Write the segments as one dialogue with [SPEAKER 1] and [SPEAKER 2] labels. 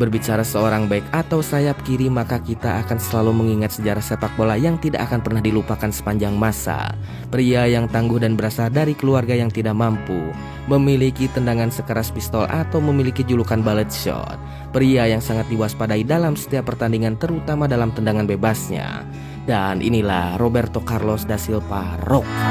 [SPEAKER 1] berbicara seorang bek atau sayap kiri, maka kita akan selalu mengingat sejarah sepak bola yang tidak akan pernah dilupakan sepanjang masa. Pria yang tangguh dan berasal dari keluarga yang tidak mampu, memiliki tendangan sekeras pistol atau memiliki julukan bullet shot. Pria yang sangat diwaspadai dalam setiap pertandingan, terutama dalam tendangan bebasnya. Dan inilah Roberto Carlos da Silva Roca.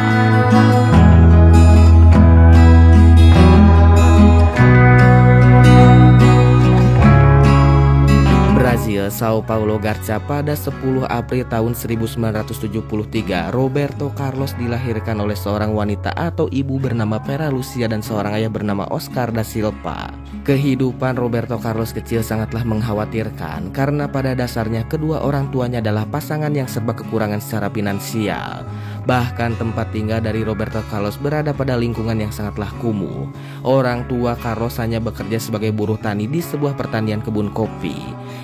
[SPEAKER 1] Sao Paulo, Garcia pada 10 April tahun 1973, Roberto Carlos dilahirkan oleh seorang wanita atau ibu bernama Vera Lucia dan seorang ayah bernama Oscar da Silva. Kehidupan Roberto Carlos kecil sangatlah mengkhawatirkan karena pada dasarnya kedua orang tuanya adalah pasangan yang serba kekurangan secara finansial. Bahkan tempat tinggal dari Roberto Carlos berada pada lingkungan yang sangatlah kumuh. Orang tua Carlos hanya bekerja sebagai buruh tani di sebuah pertanian kebun kopi.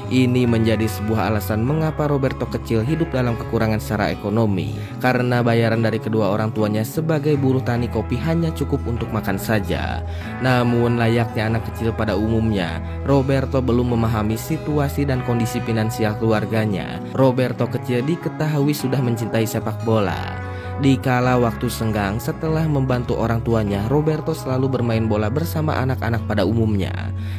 [SPEAKER 1] Ini menjadi sebuah alasan mengapa Roberto kecil hidup dalam kekurangan secara ekonomi, karena bayaran dari kedua orang tuanya sebagai buruh tani kopi hanya cukup untuk makan saja. Namun layaknya anak kecil pada umumnya, Roberto belum memahami situasi dan kondisi finansial keluarganya. Roberto kecil diketahui sudah mencintai sepak bola. Di kala waktu senggang setelah membantu orang tuanya, Roberto selalu bermain bola bersama anak-anak pada umumnya.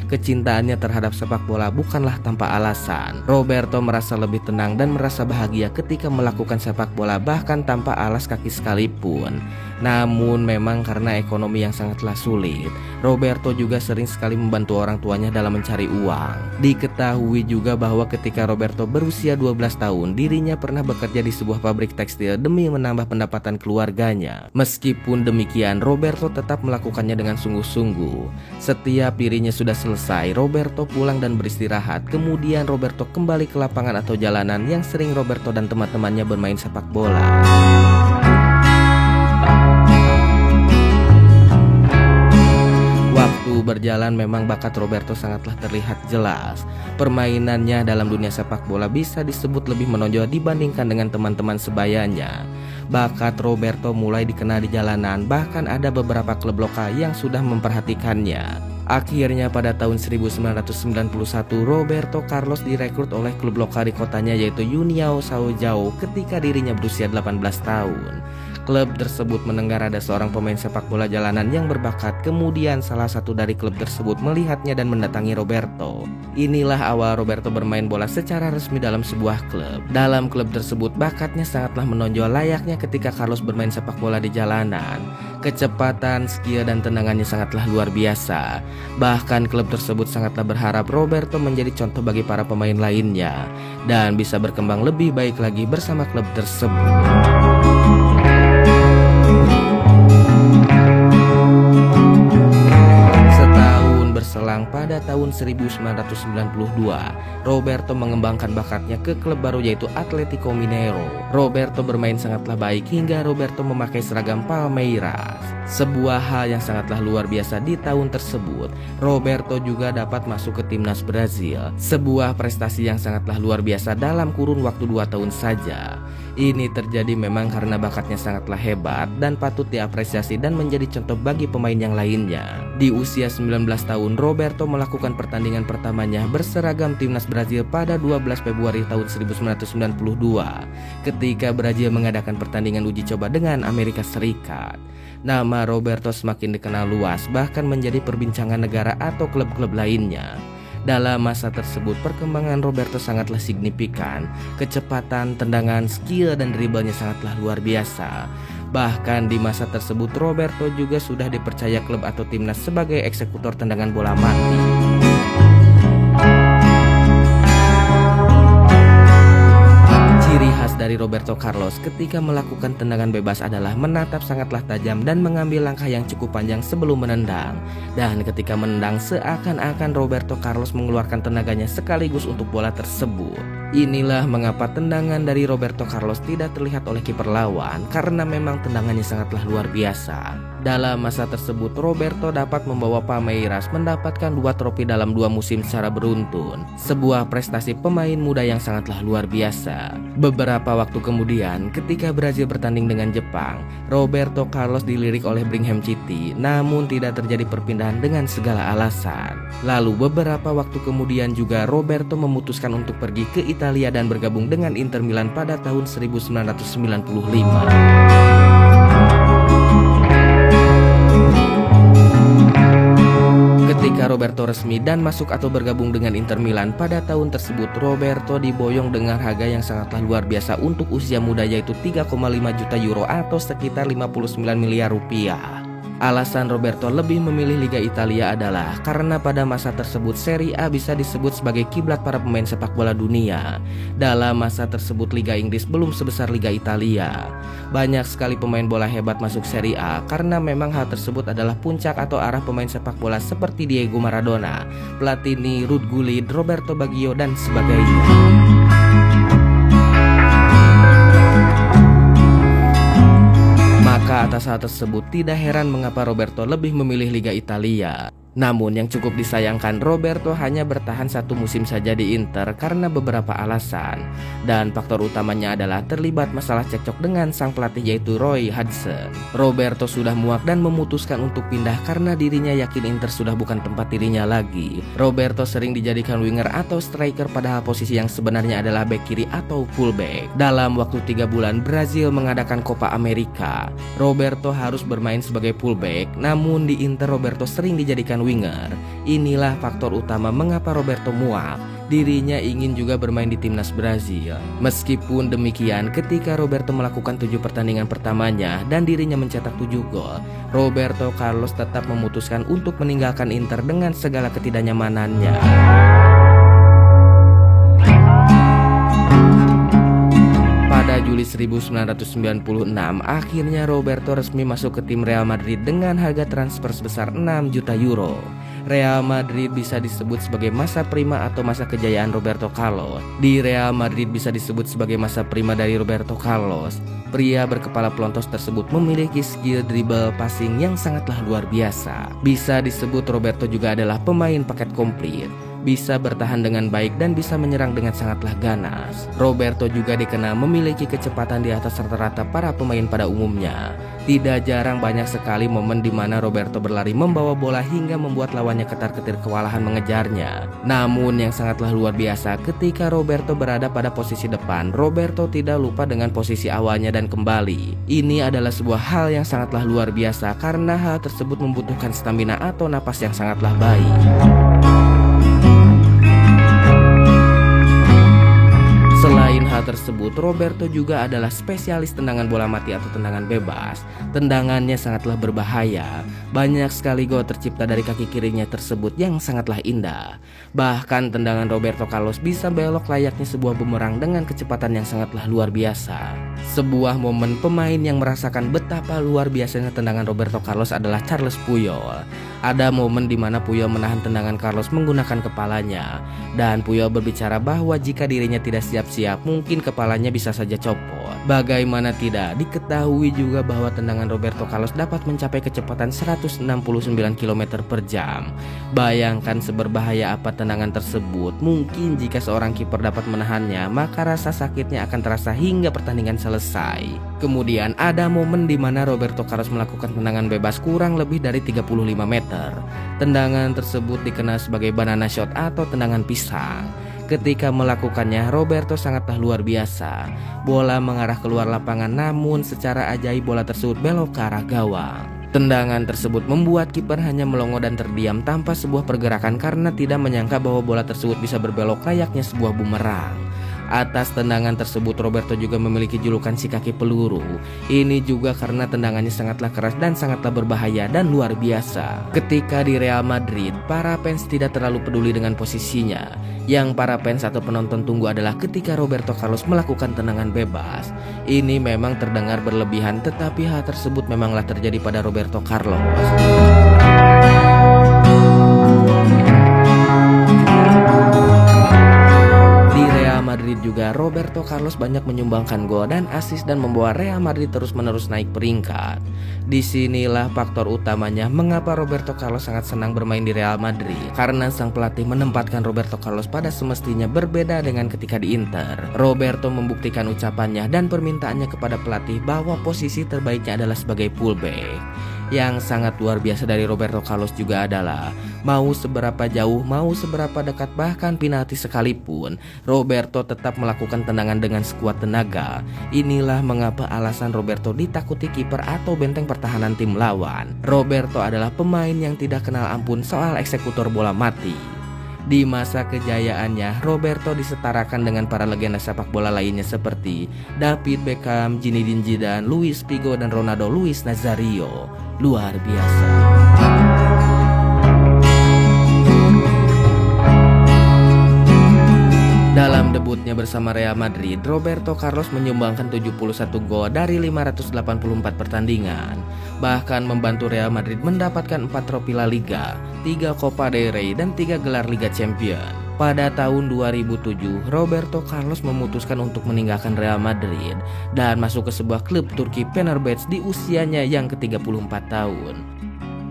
[SPEAKER 1] Kecintaannya terhadap sepak bola bukanlah tanpa alasan. Roberto merasa lebih tenang dan merasa bahagia ketika melakukan sepak bola, bahkan tanpa alas kaki sekalipun. Namun memang karena ekonomi yang sangatlah sulit, Roberto juga sering sekali membantu orang tuanya dalam mencari uang. Diketahui juga bahwa ketika Roberto berusia 12 tahun, dirinya pernah bekerja di sebuah pabrik tekstil demi menambah pendapatan keluarganya. Meskipun demikian, Roberto tetap melakukannya dengan sungguh-sungguh. Setiap dirinya sudah selesai, Roberto pulang dan beristirahat. Kemudian Roberto kembali ke lapangan atau jalanan yang sering Roberto dan teman-temannya bermain sepak bola. Berjalan memang bakat Roberto sangatlah terlihat jelas. Permainannya dalam dunia sepak bola bisa disebut lebih menonjol dibandingkan dengan teman-teman sebayanya. Bakat Roberto mulai dikenal di jalanan, bahkan ada beberapa klub lokal yang sudah memperhatikannya. Akhirnya pada tahun 1991, Roberto Carlos direkrut oleh klub lokal di kotanya, yaitu União São João, ketika dirinya berusia 18 tahun. Klub tersebut mendengar ada seorang pemain sepak bola jalanan yang berbakat. Kemudian salah satu dari klub tersebut melihatnya dan mendatangi Roberto. Inilah awal Roberto bermain bola secara resmi dalam sebuah klub. Dalam klub tersebut bakatnya sangatlah menonjol layaknya ketika Carlos bermain sepak bola di jalanan. Kecepatan, skill dan tendangannya sangatlah luar biasa. Bahkan klub tersebut sangatlah berharap Roberto menjadi contoh bagi para pemain lainnya dan bisa berkembang lebih baik lagi bersama klub tersebut. Berselang pada tahun 1992, Roberto mengembangkan bakatnya ke klub baru, yaitu Atlético Mineiro. Roberto bermain sangatlah baik hingga Roberto memakai seragam Palmeiras. Sebuah hal yang sangatlah luar biasa di tahun tersebut, Roberto juga dapat masuk ke timnas Brazil. Sebuah prestasi yang sangatlah luar biasa dalam kurun waktu 2 tahun saja. Ini terjadi memang karena bakatnya sangatlah hebat dan patut diapresiasi dan menjadi contoh bagi pemain yang lainnya. Di usia 19 tahun, Roberto melakukan pertandingan pertamanya berseragam timnas Brazil pada 12 Februari tahun 1992 ketika Brazil mengadakan pertandingan uji coba dengan Amerika Serikat. Nama Roberto semakin dikenal luas, bahkan menjadi perbincangan negara atau klub-klub lainnya. Dalam masa tersebut, perkembangan Roberto sangatlah signifikan. Kecepatan, tendangan, skill, dan dribblenya sangatlah luar biasa. Bahkan di masa tersebut, Roberto juga sudah dipercaya klub atau timnas sebagai eksekutor tendangan bola mati. Ciri khas dari Roberto Carlos ketika melakukan tendangan bebas adalah menatap sangatlah tajam dan mengambil langkah yang cukup panjang sebelum menendang. Dan ketika menendang, seakan-akan Roberto Carlos mengeluarkan tenaganya sekaligus untuk bola tersebut. Inilah mengapa tendangan dari Roberto Carlos tidak terlihat oleh kiper lawan, karena memang tendangannya sangatlah luar biasa. Dalam masa tersebut, Roberto dapat membawa Palmeiras mendapatkan 2 trofi dalam 2 musim secara beruntun. Sebuah prestasi pemain muda yang sangatlah luar biasa. Beberapa waktu kemudian, ketika Brazil bertanding dengan Jepang, Roberto Carlos dilirik oleh Brigham City, namun tidak terjadi perpindahan dengan segala alasan. Lalu beberapa waktu kemudian juga Roberto memutuskan untuk pergi ke Italia dan bergabung dengan Inter Milan pada tahun 1995. Ketika Roberto resmi dan masuk atau bergabung dengan Inter Milan pada tahun tersebut, Roberto diboyong dengan harga yang sangatlah luar biasa untuk usia muda, yaitu 3,5 juta euro atau sekitar 59 miliar rupiah. Alasan Roberto lebih memilih Liga Italia adalah karena pada masa tersebut Serie A bisa disebut sebagai kiblat para pemain sepak bola dunia. Dalam masa tersebut Liga Inggris belum sebesar Liga Italia. Banyak sekali pemain bola hebat masuk Serie A karena memang hal tersebut adalah puncak atau arah pemain sepak bola seperti Diego Maradona, Platini, Ruud Gullit, Roberto Baggio, dan sebagainya. Maka atas hal tersebut tidak heran mengapa Roberto lebih memilih Liga Italia. Namun yang cukup disayangkan, Roberto hanya bertahan 1 musim saja di Inter karena beberapa alasan. Dan faktor utamanya adalah terlibat masalah cekcok dengan sang pelatih, yaitu Roy Hodgson. Roberto sudah muak dan memutuskan untuk pindah karena dirinya yakin Inter sudah bukan tempat dirinya lagi. Roberto sering dijadikan winger atau striker, padahal posisi yang sebenarnya adalah bek kiri atau fullback. Dalam waktu 3 bulan Brazil mengadakan Copa America, Roberto harus bermain sebagai fullback. Namun di Inter Roberto sering dijadikan winger. Inilah faktor utama mengapa Roberto muak. Dirinya ingin juga bermain di timnas Brazil. Meskipun demikian, ketika Roberto melakukan 7 pertandingan pertamanya dan dirinya mencetak 7 gol, Roberto Carlos tetap memutuskan untuk meninggalkan Inter dengan segala ketidaknyamanannya. Pada Juli 1996, akhirnya Roberto resmi masuk ke tim Real Madrid dengan harga transfer sebesar 6 juta euro. Real Madrid bisa disebut sebagai masa prima atau masa kejayaan Roberto Carlos. Di Real Madrid bisa disebut sebagai masa prima dari Roberto Carlos. Pria berkepala pelontos tersebut memiliki skill dribble passing yang sangatlah luar biasa. Bisa disebut Roberto juga adalah pemain paket komplit. Bisa bertahan dengan baik dan bisa menyerang dengan sangatlah ganas. Roberto juga dikenal memiliki kecepatan di atas rata-rata para pemain pada umumnya. Tidak jarang banyak sekali momen di mana Roberto berlari membawa bola hingga membuat lawannya ketar-ketir kewalahan mengejarnya. Namun yang sangatlah luar biasa, ketika Roberto berada pada posisi depan, Roberto tidak lupa dengan posisi awalnya dan kembali. Ini adalah sebuah hal yang sangatlah luar biasa karena hal tersebut membutuhkan stamina atau napas yang sangatlah baik. Selain hal tersebut, Roberto juga adalah spesialis tendangan bola mati atau tendangan bebas. Tendangannya sangatlah berbahaya. Banyak sekali gol tercipta dari kaki kirinya tersebut yang sangatlah indah. Bahkan tendangan Roberto Carlos bisa belok layaknya sebuah bumerang dengan kecepatan yang sangatlah luar biasa. Sebuah momen pemain yang merasakan betapa luar biasanya tendangan Roberto Carlos adalah Charles Puyol. Ada momen di mana Puyol menahan tendangan Carlos menggunakan kepalanya. Dan Puyol berbicara bahwa jika dirinya tidak siap-siap, mungkin kepalanya bisa saja copot. Bagaimana tidak, diketahui juga bahwa tendangan Roberto Carlos dapat mencapai kecepatan 169 km per jam. Bayangkan seberbahaya apa tendangan tersebut. Mungkin jika seorang kiper dapat menahannya, maka rasa sakitnya akan terasa hingga pertandingan selesai. Kemudian ada momen di mana Roberto Carlos melakukan tendangan bebas kurang lebih dari 35 meter. Tendangan tersebut dikenal sebagai banana shot atau tendangan pisang. Ketika melakukannya, Roberto sangatlah luar biasa. Bola mengarah keluar lapangan, namun secara ajaib bola tersebut belok ke arah gawang. Tendangan tersebut membuat kiper hanya melongo dan terdiam tanpa sebuah pergerakan karena tidak menyangka bahwa bola tersebut bisa berbelok layaknya sebuah bumerang. Atas tendangan tersebut, Roberto juga memiliki julukan si kaki peluru. Ini juga karena tendangannya sangatlah keras dan sangatlah berbahaya dan luar biasa. Ketika di Real Madrid, para fans tidak terlalu peduli dengan posisinya. Yang para fans atau penonton tunggu adalah ketika Roberto Carlos melakukan tendangan bebas. Ini memang terdengar berlebihan, tetapi hal tersebut memanglah terjadi pada Roberto Carlos. Madrid juga, Roberto Carlos banyak menyumbangkan gol dan assist dan membawa Real Madrid terus-menerus naik peringkat. Disinilah faktor utamanya mengapa Roberto Carlos sangat senang bermain di Real Madrid, karena sang pelatih menempatkan Roberto Carlos pada semestinya berbeda dengan ketika di Inter. Roberto membuktikan ucapannya dan permintaannya kepada pelatih bahwa posisi terbaiknya adalah sebagai fullback. Yang sangat luar biasa dari Roberto Carlos juga adalah mau seberapa jauh, mau seberapa dekat, bahkan penalti sekalipun, Roberto tetap melakukan tendangan dengan sekuat tenaga. Inilah mengapa alasan Roberto ditakuti kiper atau benteng pertahanan tim lawan. Roberto adalah pemain yang tidak kenal ampun soal eksekutor bola mati. Di masa kejayaannya, Roberto disetarakan dengan para legenda sepak bola lainnya seperti David Beckham, Zinedine Zidane, Luis Figo, dan Ronaldo Luis Nazario. Luar biasa. Dalam debutnya bersama Real Madrid, Roberto Carlos menyumbangkan 71 gol dari 584 pertandingan. Bahkan membantu Real Madrid mendapatkan 4 trofi La Liga, 3 Copa del Rey, dan 3 gelar Liga Champions. Pada tahun 2007, Roberto Carlos memutuskan untuk meninggalkan Real Madrid dan masuk ke sebuah klub Turki, Fenerbahce, di usianya yang ke-34 tahun.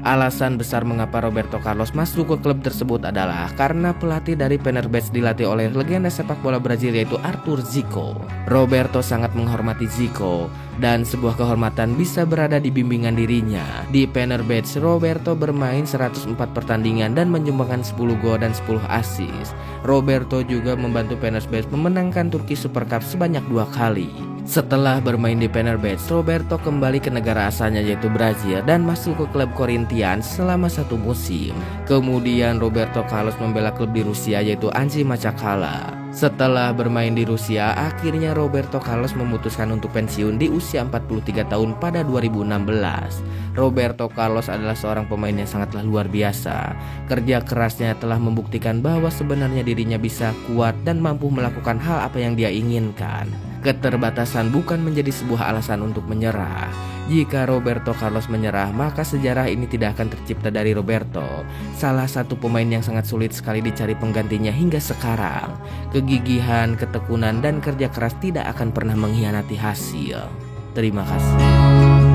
[SPEAKER 1] Alasan besar mengapa Roberto Carlos masuk ke klub tersebut adalah karena pelatih dari Fenerbahce dilatih oleh legenda sepak bola Brazil yaitu Arthur Zico. Roberto sangat menghormati Zico dan sebuah kehormatan bisa berada di bimbingan dirinya. Di Fenerbahce, Roberto bermain 104 pertandingan dan menyumbangkan 10 gol dan 10 assist. Roberto juga membantu Fenerbahce memenangkan Turki Super Cup sebanyak 2 kali. Setelah bermain di Fenerbahce, Roberto kembali ke negara asalnya yaitu Brazil dan masuk ke klub Corinthians selama 1 musim. Kemudian Roberto Carlos membela klub di Rusia yaitu Anji Machakala. Setelah bermain di Rusia, akhirnya Roberto Carlos memutuskan untuk pensiun di usia 43 tahun pada 2016. Roberto Carlos adalah seorang pemain yang sangatlah luar biasa. Kerja kerasnya telah membuktikan bahwa sebenarnya dirinya bisa kuat dan mampu melakukan hal apa yang dia inginkan. Keterbatasan bukan menjadi sebuah alasan untuk menyerah. Jika Roberto Carlos menyerah, maka sejarah ini tidak akan tercipta dari Roberto. Salah satu pemain yang sangat sulit sekali dicari penggantinya hingga sekarang. Kegigihan, ketekunan, dan kerja keras tidak akan pernah mengkhianati hasil. Terima kasih.